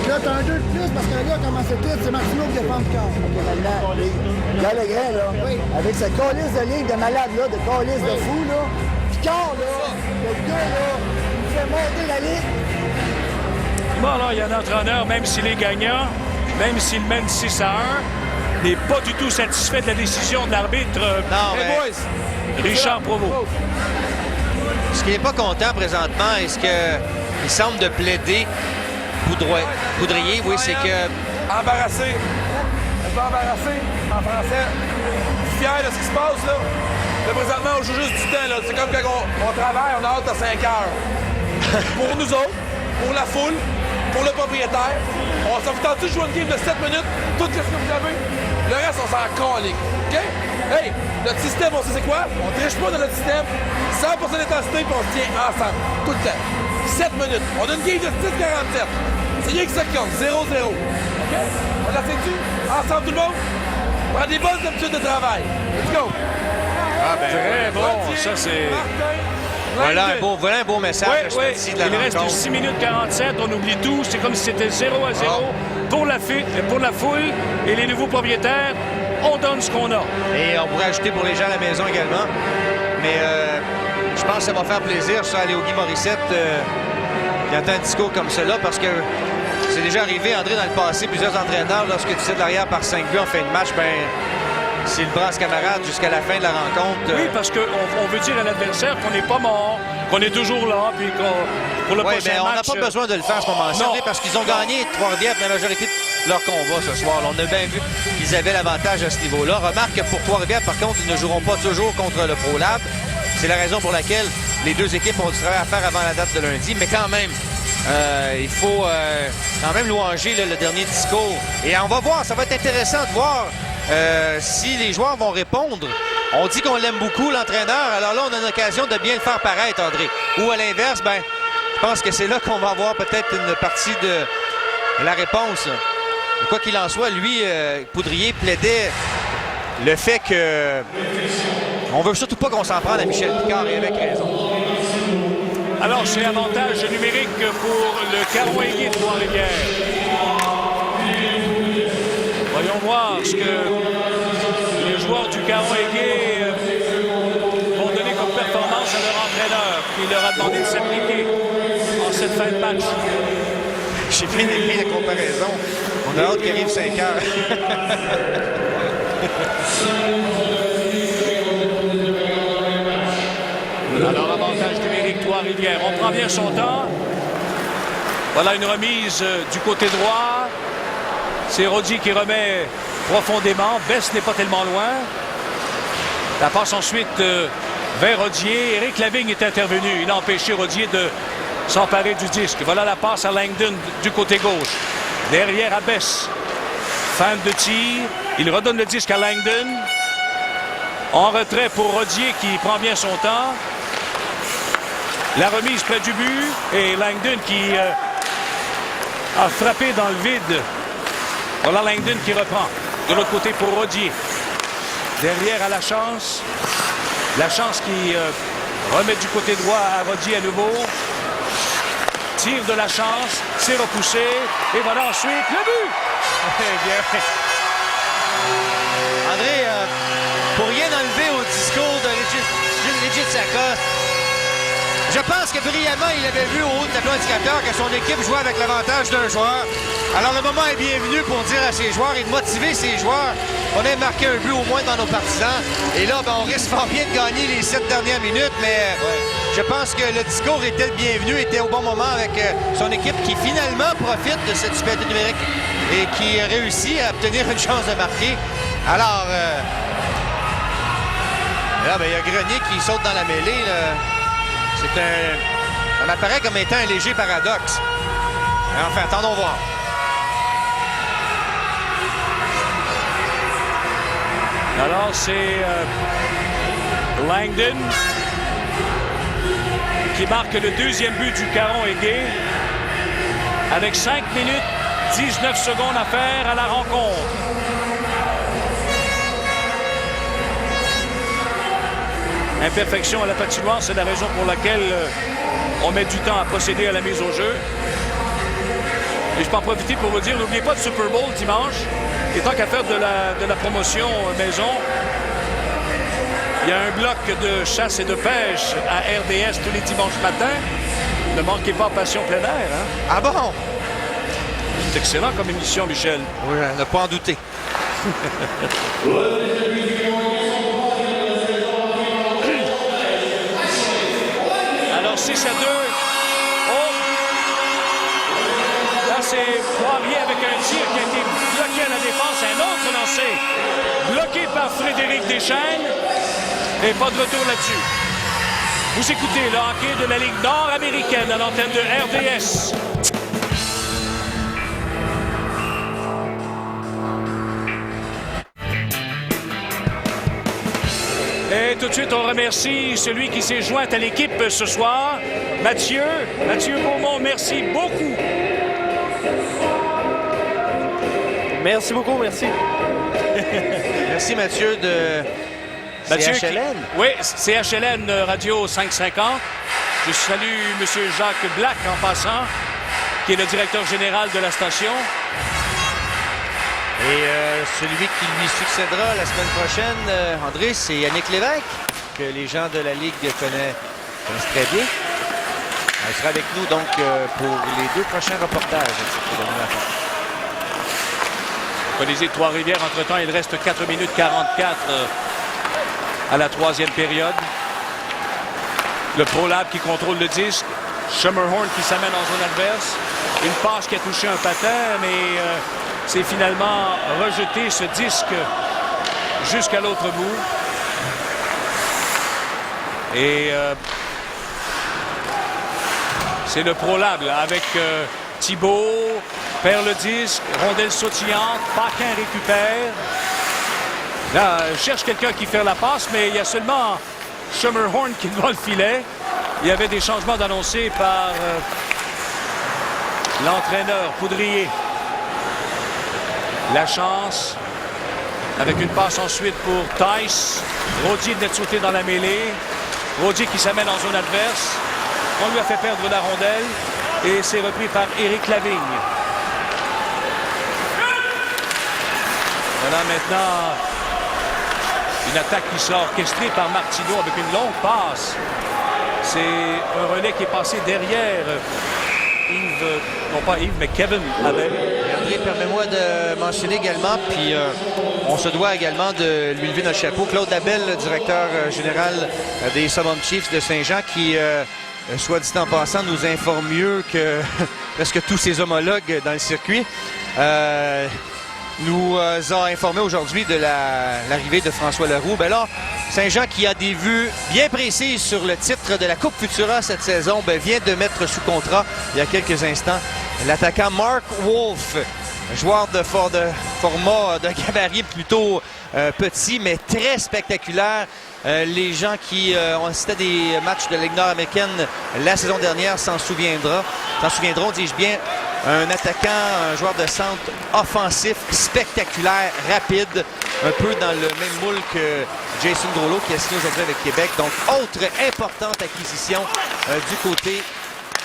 Là, t'as un 2 de plus parce que le gars a commencé tout. C'est Martineau qui défend Picard. Là, le grain, là, oui. Avec ce calice de ligue de malade, là, de calice de fou, là, Picard, là, le gars, là, il fait monter la ligue. Bon, là, il y a un entraîneur, même s'il est gagnant, même s'il mène 6-1, n'est pas du tout satisfait de la décision de l'arbitre Richard Provost. Ce qui n'est pas content présentement et ce qu'il semble de plaider Poudrier, oui, c'est que... Embarrassé. Un peu embarrassé, en français. Fier de ce qui se passe, là. Là, présentement, on joue juste du temps, là. C'est comme quand on travaille, on a hâte à 5 heures. Pour nous autres, pour la foule, pour le propriétaire. Ça vous tente de jouer une game de 7 minutes, tout ce que vous avez. Le reste, on s'en calique. OK? Hey, notre système, on sait c'est quoi? On ne triche pas dans notre système. 100% d'intensité, puis on se tient ensemble. Tout le temps. 7 minutes. On a une game de 6-47. C'est rien que ça qui compte. 0-0. OK? On la fait-tu? Ensemble, tout le monde? On prend des bonnes habitudes de travail. Let's go! Ah, ben, très bon. Ça, c'est... Voilà un beau message. Oui. Il reste 6 minutes 47. On oublie tout. C'est comme si c'était 0-0 pour la foule et les nouveaux propriétaires. On donne ce qu'on a. Et on pourrait ajouter pour les gens à la maison également. Mais je pense que ça va faire plaisir ça, aller au Guy Morissette qui entend un discours comme cela parce que c'est déjà arrivé, André, dans le passé, plusieurs entraîneurs, lorsque tu sais de l'arrière par 5 buts en fin de match, s'il brasse camarade jusqu'à la fin de la rencontre. Oui, parce qu'on veut dire à l'adversaire qu'on n'est pas mort, qu'on est toujours là, puis pour le prochain match... on n'a pas besoin de le faire à ce moment-là, parce qu'ils ont gagné Trois-Rivières pour la majorité de leur combat ce soir. Là, on a bien vu qu'ils avaient l'avantage à ce niveau-là. Remarque que pour Trois-Rivières, par contre, ils ne joueront pas toujours contre le ProLab. C'est la raison pour laquelle les deux équipes ont du travail à faire avant la date de lundi, mais quand même... il faut quand même louanger le dernier discours. Et on va voir, ça va être intéressant de voir si les joueurs vont répondre. On dit qu'on l'aime beaucoup, l'entraîneur. Alors là, on a une occasion de bien le faire paraître, André. Ou à l'inverse, pense que c'est là qu'on va avoir peut-être une partie de la réponse. Quoi qu'il en soit, lui, Poudrier plaidait le fait que on veut surtout pas qu'on s'en prenne à Michel Picard, et avec raison. Alors, c'est avantage numérique pour le Caron-Aigué de Trois-Rivières. Voyons voir ce que les joueurs du Caron-Aigué vont donner comme performance à leur entraîneur, qui leur a demandé de s'appliquer en cette fin de match. J'ai bien aimé la comparaison. On a hâte qu'il arrive 5 heures. Alors, avantage numérique, Trois-Rivières. On prend bien son temps. Voilà une remise du côté droit. C'est Rodier qui remet profondément. Bess n'est pas tellement loin. La passe ensuite vers Rodier. Éric Lavigne est intervenu. Il a empêché Rodier de s'emparer du disque. Voilà la passe à Langdon du côté gauche. Derrière à Bess. Fin de tir. Il redonne le disque à Langdon. En retrait pour Rodier qui prend bien son temps. La remise près du but. Et Langdon qui a frappé dans le vide. Voilà Langdon qui reprend. De l'autre côté pour Rodier. Derrière à la chance. La chance qui remet du côté droit à Rodier à nouveau. Tire de la chance. C'est repoussé. Et voilà ensuite le but. André, pour rien enlever au discours de Legit Sakos, je pense que brillamment, il avait vu au haut de tableau indicateur que son équipe jouait avec l'avantage d'un joueur. Alors le moment est bienvenu pour dire à ses joueurs et de motiver ses joueurs. On a marqué un but au moins dans nos partisans. Et là, on risque fort bien de gagner les 7 dernières minutes, mais je pense que le discours était le bienvenu, était au bon moment avec son équipe qui finalement profite de cette supériorité numérique et qui réussit à obtenir une chance de marquer. Alors, là, il y a Grenier qui saute dans la mêlée. Ça m'apparaît comme étant un léger paradoxe. Mais enfin, attendons voir. Alors, c'est Langdon qui marque le deuxième but du Caron-Aigué avec 5 minutes 19 secondes à faire à la rencontre. Imperfection à la patinoire, c'est la raison pour laquelle on met du temps à procéder à la mise au jeu. Et je peux en profiter pour vous dire, n'oubliez pas le Super Bowl dimanche. Et tant qu'à faire de la promotion maison, il y a un bloc de chasse et de pêche à RDS tous les dimanches matins. Ne manquez pas Passion plein air. Hein? Ah bon? C'est excellent comme émission, Michel. Oui, ne pas en douter. Alors, 6-2. Oh! Là, c'est Poirier avec un tir qui a été bloqué à la défense. Un autre lancé. Bloqué par Frédéric Deschaines. Et pas de retour là-dessus. Vous écoutez le hockey de la Ligue nord-américaine à l'antenne de RDS. Et tout de suite, on remercie celui qui s'est joint à l'équipe ce soir, Mathieu Beaumont. Merci beaucoup. Merci beaucoup, merci. Merci Mathieu de CHLN. Oui, CHLN Radio 550. Je salue M. Jacques Black en passant, qui est le directeur général de la station. Et celui qui lui succédera la semaine prochaine, André, c'est Yannick Lévesque, que les gens de la Ligue connaissent très bien. Il sera avec nous donc pour les 2 prochains reportages. Colisée de Trois-Rivières, entre-temps, il reste 4 minutes 44 à la 3e période. Le ProLab qui contrôle le disque. Schermerhorn qui s'amène en zone adverse. Une passe qui a touché un patin, mais c'est finalement rejeté ce disque jusqu'à l'autre bout. Et c'est le ProLab là, avec Thibault, perd le disque, rondelle sautillante, Paquin récupère. Là, cherche quelqu'un qui fait la passe, mais il y a seulement Schermerhorn qui est devant le filet. Il y avait des changements d'annoncés par l'entraîneur Poudrier. La chance avec une passe ensuite pour Tice. Rodier de sauter dans la mêlée. Rodier qui s'amène en zone adverse. On lui a fait perdre la rondelle et c'est repris par Éric Lavigne. Voilà maintenant une attaque qui sera orchestrée par Martineau avec une longue passe. C'est un relais qui est passé derrière Yves, non pas Yves, mais Kevin Abel. André, permets-moi de mentionner également, puis on se doit également de lui lever notre chapeau, Claude Abel, le directeur général des Summon Chiefs de Saint-Jean, qui, soit dit en passant, nous informe mieux que presque tous ses homologues dans le circuit. Nous a informé aujourd'hui de l'arrivée de François Leroux. Ben là, Saint-Jean, qui a des vues bien précises sur le titre de la Coupe Futura cette saison, vient de mettre sous contrat, il y a quelques instants, l'attaquant Mark Wolf, joueur de format de gabarit plutôt petit, mais très spectaculaire. Les gens qui ont assisté à des matchs de Ligue nord-américaine la saison dernière s'en souviendront, dis-je bien. Un attaquant, un joueur de centre offensif, spectaculaire, rapide, un peu dans le même moule que Jason Groslo qui est signé aujourd'hui avec Québec. Donc, autre importante acquisition du côté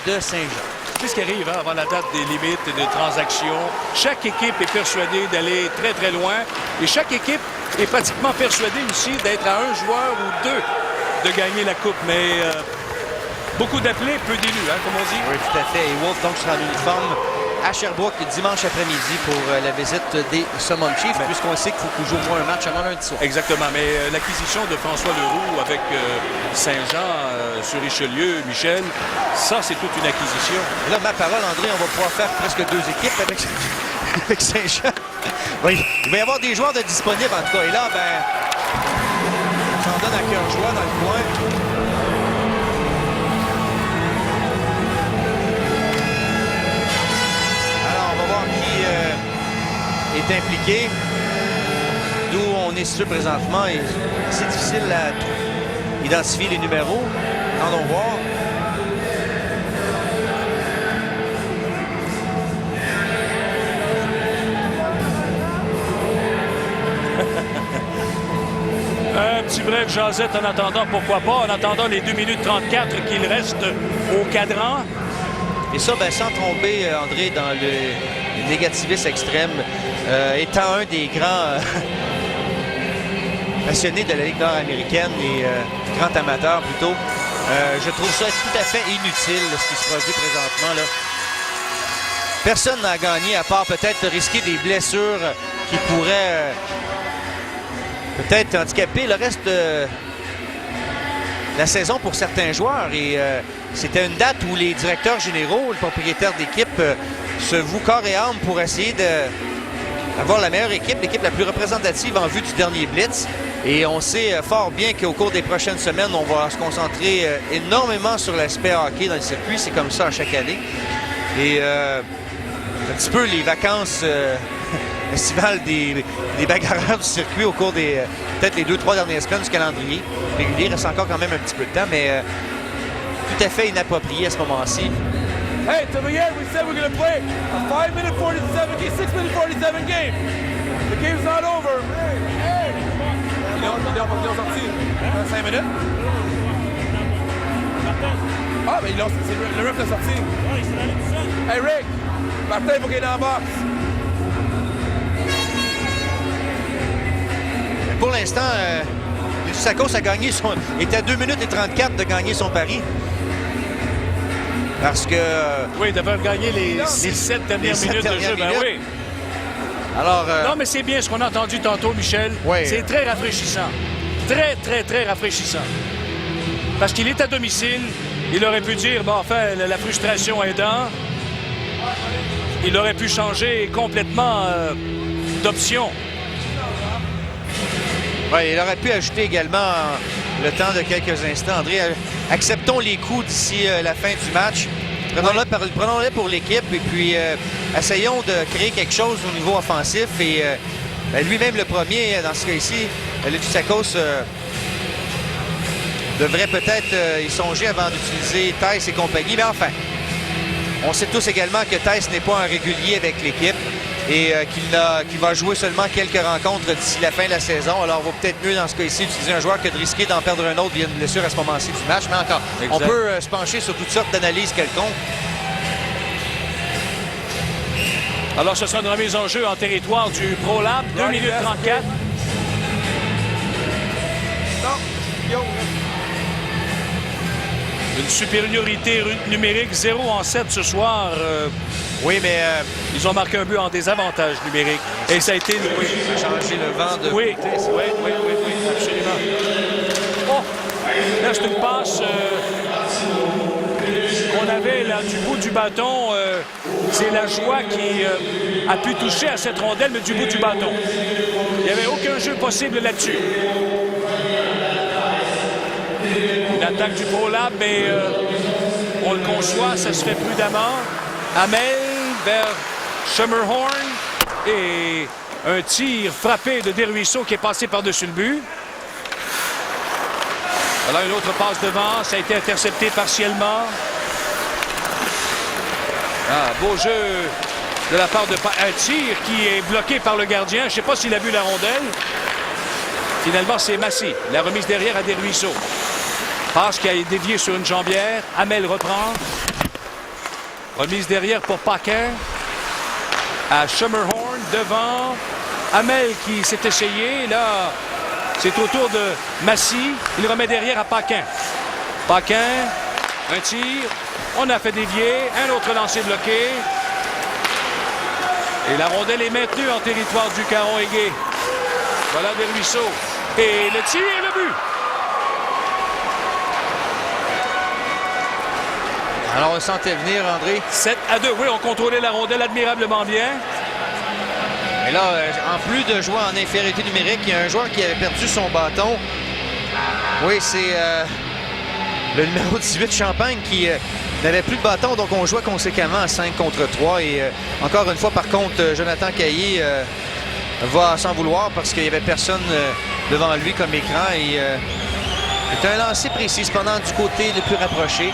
de Saint-Jean. C'est ce qui arrive avant la date des limites et des transactions. Chaque équipe est persuadée d'aller très, très loin. Et chaque équipe est pratiquement persuadée aussi d'être à un joueur ou deux de gagner la Coupe. Mais beaucoup d'appelés, peu d'élus, comme on dit. Oui, tout à fait. Et Wolf donc sera en uniforme à Sherbrooke dimanche après-midi pour la visite des Summon Chiefs, puisqu'on sait qu'il faut toujours jouer un match avant lundi soir. Exactement. Mais l'acquisition de François Leroux avec Saint-Jean sur Richelieu, Michel, ça, c'est toute une acquisition. Et là, ma parole, André, on va pouvoir faire presque deux équipes avec Saint-Jean. Oui, il va y avoir des joueurs de disponibles, en tout cas. Et là, on s'en donne à cœur joie dans le coin. Est impliqué, d'où on est situé présentement, et c'est difficile à identifier les numéros. Allons voir. Un petit bref jasette en attendant, pourquoi pas, en attendant les 2 minutes 34 qu'il reste au cadran. Et ça, sans tomber, André, dans le négativisme extrême, étant un des grands passionnés de la Ligue nord-américaine et grand amateur plutôt, je trouve ça tout à fait inutile ce qui se produit présentement. Là. Personne n'a gagné à part peut-être risquer des blessures qui pourraient peut-être handicaper le reste de la saison pour certains joueurs. Et c'était une date où les directeurs généraux, les propriétaires d'équipe se vouent corps et âme pour essayer d'avoir la meilleure équipe, l'équipe la plus représentative en vue du dernier Blitz. Et on sait fort bien qu'au cours des prochaines semaines, on va se concentrer énormément sur l'aspect hockey dans le circuit. C'est comme ça à chaque année. Et un petit peu les vacances estivales des bagarreurs du circuit au cours des peut-être les 2-3 dernières semaines du calendrier régulier. Il reste encore quand même un petit peu de temps, mais tout à fait inapproprié à ce moment-ci. Hey, to the end, we said we're going to play a 5-minute 47 game, 6-minute 47 game. The game's not over. Hey. Ils ont sorti 5 minutes. Ah, mais le ref l'a sorti. Hey, Rick, Martin, il faut qu'il est dans la box. Pour l'instant, Sakos a gagné était à 2 minutes et 34 de gagner son pari. Parce que... oui, il devait gagner les 7 dernières minutes de jeu. Ben oui. Alors, non, mais c'est bien ce qu'on a entendu tantôt, Michel. Oui. C'est très rafraîchissant. Très, très, très rafraîchissant. Parce qu'il est à domicile. Il aurait pu dire, bon, enfin, la frustration aidant, il aurait pu changer complètement d'option. Oui, il aurait pu ajouter également le temps de quelques instants. André, acceptons les coups d'ici la fin du match. Prenons-les pour l'équipe et puis essayons de créer quelque chose au niveau offensif. Et lui-même le premier, dans ce cas-ci, Sakos devrait peut-être y songer avant d'utiliser Theis et compagnie. Mais enfin, on sait tous également que Theis n'est pas un régulier avec l'équipe et qu'il va jouer seulement quelques rencontres d'ici la fin de la saison. Alors, il vaut peut-être mieux dans ce cas-ci d'utiliser un joueur que de risquer d'en perdre un autre via une blessure à ce moment-ci du match. Mais encore, on peut se pencher sur toutes sortes d'analyses quelconques. Alors, ce sera une remise en jeu en territoire du ProLab. 2 minutes 34. Une supériorité numérique 0-7 ce soir. Oui, mais ils ont marqué un but en désavantage numérique. Et ça a été... Oui, ça a changé le vent de... Oui, absolument. Oh! Là, c'est une passe qu'on avait là du bout du bâton. C'est la joie qui a pu toucher à cette rondelle, mais du bout du bâton. Il n'y avait aucun jeu possible là-dessus. Une attaque du ProLab, mais on le conçoit, ça se fait prudemment. Hamel vers Schermerhorn et un tir frappé de Desruisseaux qui est passé par-dessus le but. Voilà une autre passe devant, ça a été intercepté partiellement. Ah, beau jeu de la part de... Un tir qui est bloqué par le gardien. Je ne sais pas s'il a vu la rondelle. Finalement, c'est Massy. La remise derrière à Desruisseaux. Passe qui a dévié sur une jambière. Hamel reprend. Remise derrière pour Paquin. À Schermerhorn devant. Hamel qui s'est essayé. Là, c'est au tour de Massy. Il remet derrière à Paquin. Paquin, un tir. On a fait dévier. Un autre lancé bloqué. Et la rondelle est maintenue en territoire du Caron-Égée. Voilà Desruisseaux. Et le tir et le but. Alors, on le sentait venir, André. 7-2. Oui, on contrôlait la rondelle admirablement bien. Et là, en plus de jouer en infériorité numérique, il y a un joueur qui avait perdu son bâton. Oui, c'est le numéro 18, Champagne, qui n'avait plus de bâton. Donc, on jouait conséquemment à 5 contre 3. Et encore une fois, par contre, Jonathan Caillé va s'en vouloir parce qu'il n'y avait personne devant lui comme écran. Et c'est un lancer précis, cependant, du côté le plus rapproché.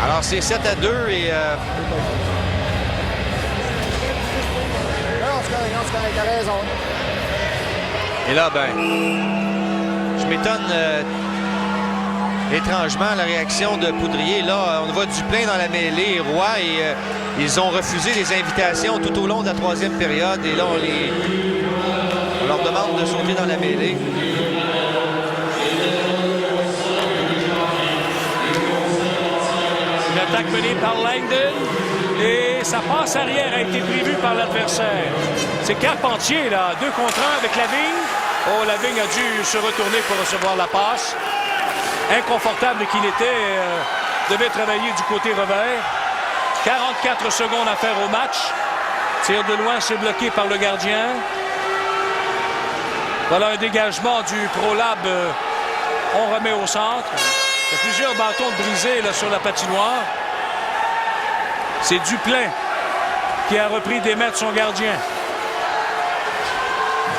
Alors, c'est 7-2 et... T'as raison. Et là, ben, je m'étonne étrangement la réaction de Poudrier. Là, on voit Duplain dans la mêlée, Roy, et ils ont refusé les invitations tout au long de la troisième période. Et là, on leur demande de sauter dans la mêlée. Une attaque menée par Langdon. Et sa passe arrière a été prévue par l'adversaire. C'est Carpentier, là, 2 contre 1 avec Lavigne. Oh, Lavigne a dû se retourner pour recevoir la passe. Inconfortable qu'il était, devait travailler du côté revers. 44 secondes à faire au match. Tir de loin, c'est bloqué par le gardien. Voilà un dégagement du ProLab. On remet au centre. Il y a plusieurs bâtons brisés là, sur la patinoire. C'est Duplain qui a repris des mètres son gardien.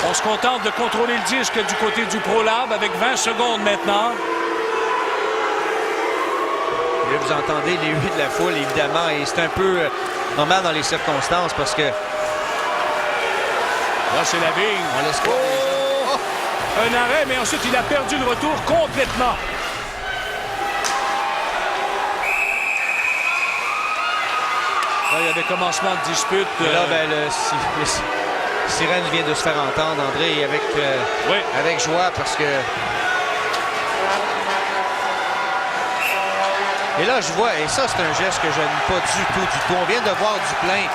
On se contente de contrôler le disque du côté du ProLab avec 20 secondes maintenant. Et là, vous entendez les huées de la foule, évidemment, et c'est un peu normal dans les circonstances parce que... Là, c'est Lavigne. On laisse pas... Un arrêt, mais ensuite, il a perdu le retour complètement. Là, il y avait commencement de dispute. Et là, ben, le sirène vient de se faire entendre, André, avec, avec joie, parce que... Et là, je vois, et ça, c'est un geste que je n'aime pas du tout. On vient de voir Duplain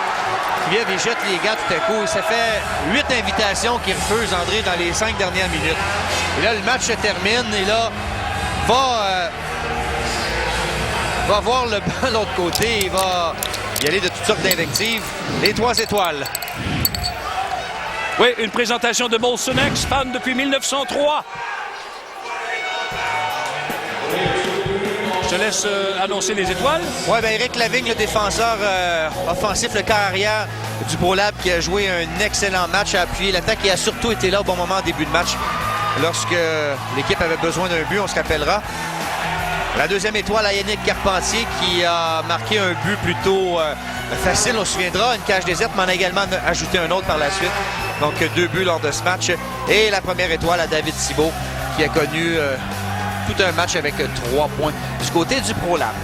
qui vient et jette les gants tout à coup. Et ça fait 8 invitations qu'il refuse, André, dans les 5 dernières minutes. Et là, le match se termine, et là, va voir le banc de l'autre côté. Il va y aller de toutes sortes d'invectives. Les 3 étoiles. Oui, une présentation de Molson X, fan depuis 1903. Je te laisse annoncer les étoiles. Oui, bien, Éric Lavigne, le défenseur offensif, le quart arrière du ProLab, qui a joué un excellent match, a appuyé l'attaque et a surtout été là au bon moment en début de match. lorsque l'équipe avait besoin d'un but, on se rappellera. La deuxième étoile à Yannick Carpentier qui a marqué un but plutôt facile, on se souviendra, une cage déserte, mais en a également ajouté un autre par la suite. Donc 2 buts lors de ce match. Et la première étoile à David Thibault qui a connu tout un match avec 3 points du côté du ProLab.